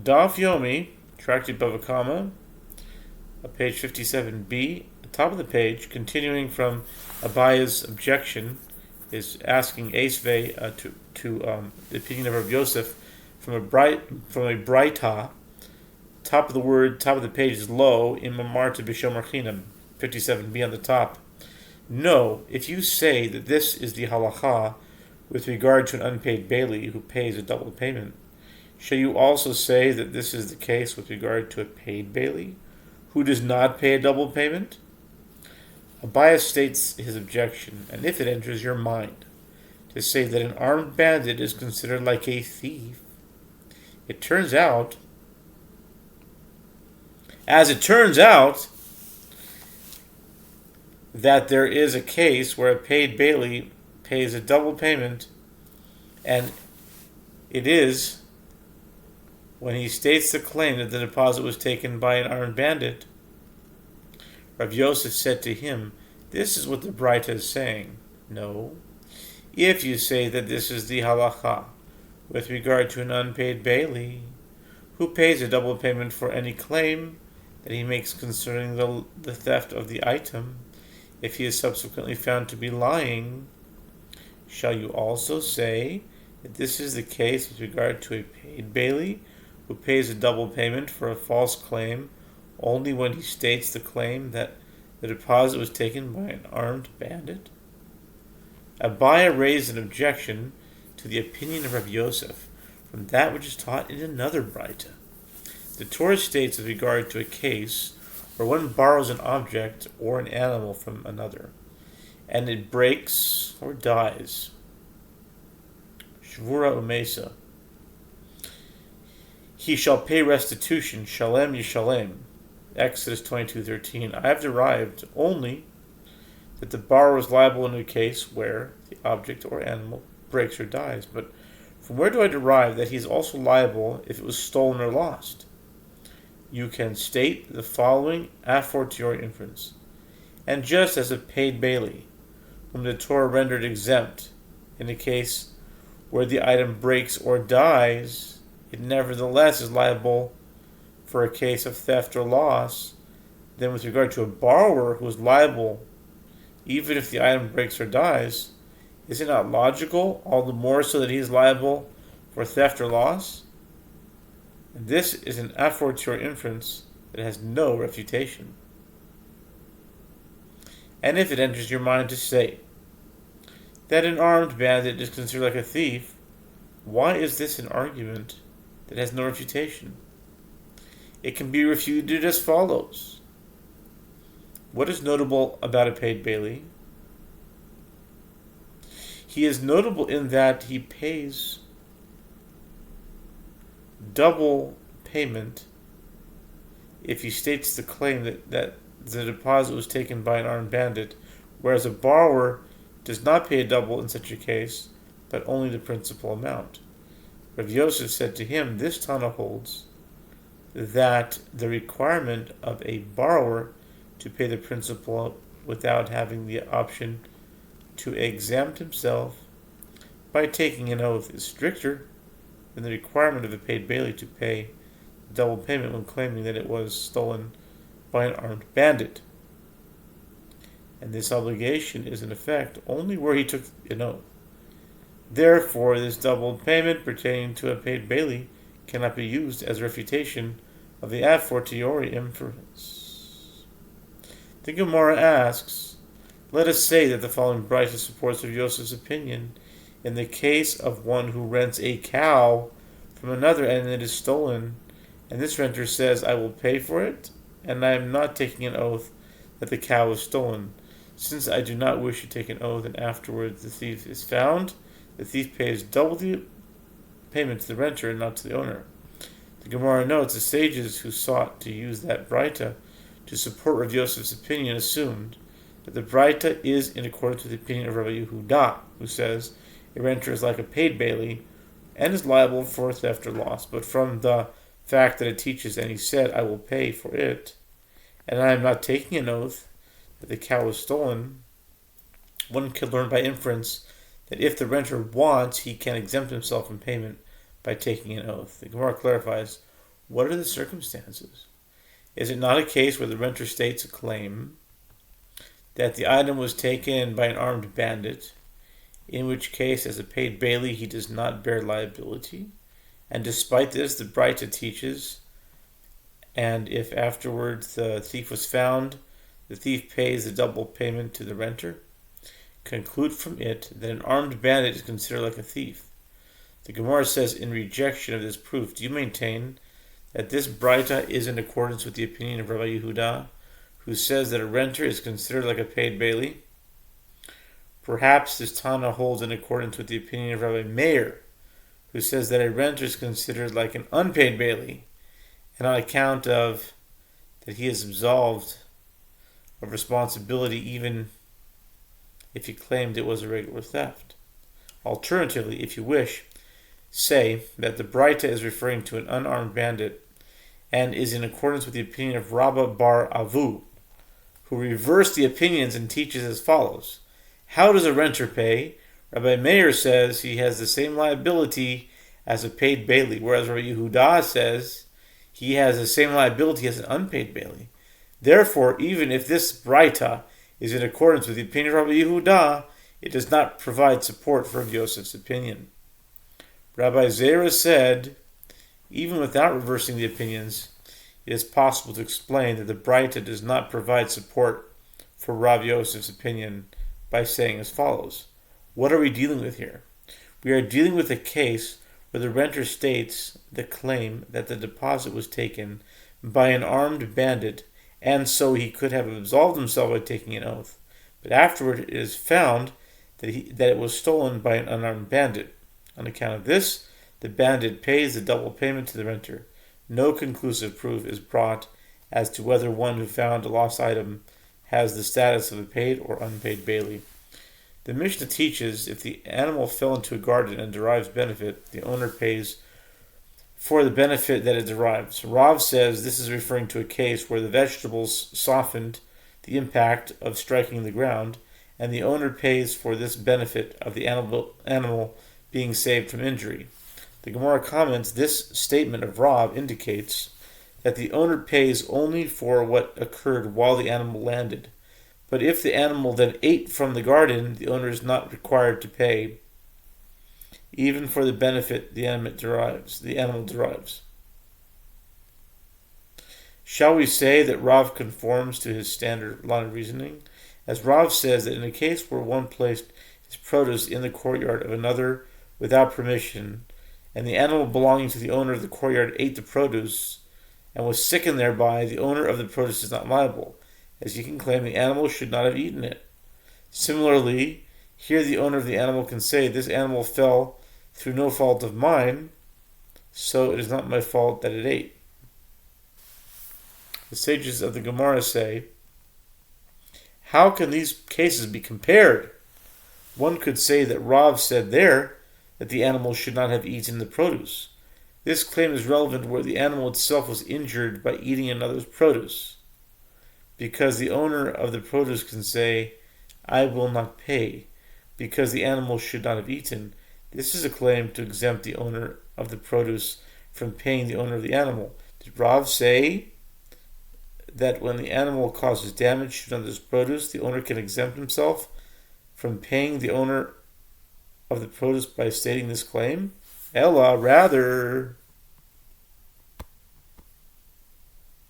Daf Yomi, Tractate Bava, page 57b, the top of the page, continuing from Abaya's objection, is asking Esvei to the opinion of Rabbi Yosef from a Braita. Top of the page is low in Mamar to B'Shomer Chinam, 57b on the top. No, if you say that this is the halacha with regard to an unpaid bailee who pays a double payment, shall you also say that this is the case with regard to a paid bailee who does not pay a double payment? Abaya states his objection, and if it enters your mind to say that an armed bandit is considered like a thief, it turns out, that there is a case where a paid bailee pays a double payment, and it is when he states the claim that the deposit was taken by an armed bandit. Rav Yosef said to him, "This is what the Braita is saying. No, if you say that this is the halacha with regard to an unpaid bailee who pays a double payment for any claim that he makes concerning the theft of the item, if he is subsequently found to be lying, shall you also say that this is the case with regard to a paid bailee who pays a double payment for a false claim only when he states the claim that the deposit was taken by an armed bandit?" Abaya raised an objection to the opinion of Rabbi Yosef from that which is taught in another Braita. The Torah states with regard to a case where one borrows an object or an animal from another, and it breaks or dies. Shvura umesa. He shall pay restitution, shalem yishalem. Exodus 22:13. I have derived only that the borrower is liable in a case where the object or animal breaks or dies. But from where do I derive that he is also liable if it was stolen or lost? You can state the following a fortiori inference. And just as a paid bailee, whom the Torah rendered exempt in a case where the item breaks or dies, it nevertheless is liable for a case of theft or loss, then with regard to a borrower who is liable even if the item breaks or dies, is it not logical, all the more so that he is liable for theft or loss? And this is an a fortiori inference that has no refutation. And if it enters your mind to say that an armed bandit is considered like a thief, why is this an argument that has no refutation? It can be refuted as follows. What is notable about a paid bailee? He is notable in that he pays double payment if he states the claim that the deposit was taken by an armed bandit, whereas a borrower does not pay a double in such a case, but only the principal amount. Rav Yosef said to him, this Tana holds that the requirement of a borrower to pay the principal without having the option to exempt himself by taking an oath is stricter than the requirement of a paid bailee to pay double payment when claiming that it was stolen by an armed bandit. And this obligation is in effect only where he took an oath. Therefore, this double payment pertaining to a paid bailee cannot be used as a refutation of the a fortiori inference. The Gemara asks, let us say that the following Braita supports Rav Yosef's opinion in the case of one who rents a cow from another and it is stolen, and this renter says, I will pay for it, and I am not taking an oath that the cow is stolen. Since I do not wish to take an oath and afterwards the thief is found, the thief pays double the payment to the renter and not to the owner. The Gemara notes the sages who sought to use that Braita to support Rav Yosef's opinion assumed that the Braita is in accordance with the opinion of Rabbi Yehuda, who says a renter is like a paid bailee and is liable for theft or loss. But from the fact that it teaches, and he said, I will pay for it, and I am not taking an oath that the cow was stolen, one can learn by inference that if the renter wants, he can exempt himself from payment by taking an oath. The Gemara clarifies, What are the circumstances? Is it not a case where the renter states a claim that the item was taken by an armed bandit, in which case, as a paid bailee, he does not bear liability? And despite this, the Braita teaches, and if afterwards the thief was found, the thief pays the double payment to the renter. Conclude from it that an armed bandit is considered like a thief. The Gemara says, in rejection of this proof, do you maintain that this Braita is in accordance with the opinion of Rabbi Yehuda, who says that a renter is considered like a paid bailee? Perhaps this Tana holds in accordance with the opinion of Rabbi Meir, who says that a renter is considered like an unpaid bailee, and on account of that he is absolved of responsibility even if he claimed it was a regular theft. Alternatively, if you wish, say that the Braita is referring to an unarmed bandit and is in accordance with the opinion of Rabba bar Avu, who reversed the opinions and teaches as follows. How does a renter pay? Rabbi Meir says he has the same liability as a paid bailee, whereas Rabbi Yehuda says he has the same liability as an unpaid bailee. Therefore, even if this Braita is in accordance with the opinion of Rabbi Yehuda, it does not provide support for Yosef's opinion. Rabbi Zera said, even without reversing the opinions, it is possible to explain that the Braita does not provide support for Rav Yosef's opinion by saying as follows. What are we dealing with here? We are dealing with a case where the renter states the claim that the deposit was taken by an armed bandit, and so he could have absolved himself by taking an oath. But afterward it is found that it was stolen by an unarmed bandit. On account of this, the bandit pays the double payment to the renter. No conclusive proof is brought as to whether one who found a lost item has the status of a paid or unpaid bailee. The Mishnah teaches if the animal fell into a garden and derives benefit, the owner pays for the benefit that it derives. Rav says this is referring to a case where the vegetables softened the impact of striking the ground, and the owner pays for this benefit of the animal being saved from injury. The Gemara comments, this statement of Rav indicates that the owner pays only for what occurred while the animal landed. But if the animal then ate from the garden, the owner is not required to pay, even for the benefit the animal derives. Shall we say that Rav conforms to his standard line of reasoning? As Rav says that in a case where one placed his produce in the courtyard of another without permission, and the animal belonging to the owner of the courtyard ate the produce and was sickened thereby, the owner of the produce is not liable, as he can claim the animal should not have eaten it. Similarly, here the owner of the animal can say, this animal fell through no fault of mine, so it is not my fault that it ate. The sages of the Gemara say, how can these cases be compared? One could say that Rav said there that the animal should not have eaten the produce. This claim is relevant where the animal itself was injured by eating another's produce, because the owner of the produce can say, I will not pay, because the animal should not have eaten. This is a claim to exempt the owner of the produce from paying the owner of the animal. Did Rav say that when the animal causes damage to another's produce, the owner can exempt himself from paying the owner of the produce by stating this claim? Ella, rather,